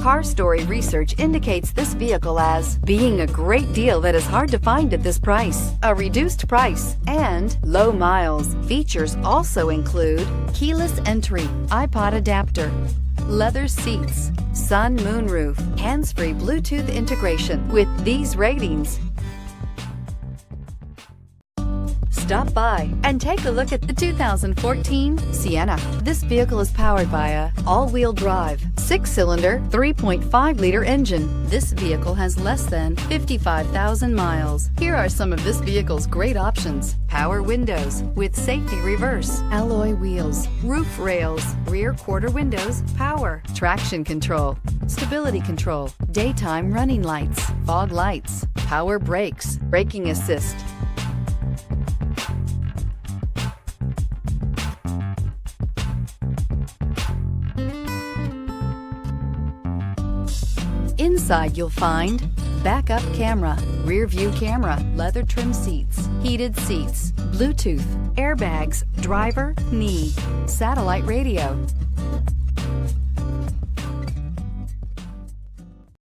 Car Story research indicates this vehicle as being a great deal that is hard to find at this price, a reduced price, and low miles. Features also include keyless entry, iPod adapter, leather seats, sun moonroof, hands-free Bluetooth integration. With these ratings, stop by and take a look at the 2014 Sienna. This vehicle is powered by a all-wheel drive, 6-cylinder, 3.5-liter engine. This vehicle has less than 55,000 miles. Here are some of this vehicle's great options: power windows with safety reverse, alloy wheels, roof rails, rear quarter windows, power, traction control, stability control, daytime running lights, fog lights, power brakes, braking assist. Inside you'll find backup camera, rear view camera, leather trim seats, heated seats, Bluetooth, airbags, driver, knee, satellite radio,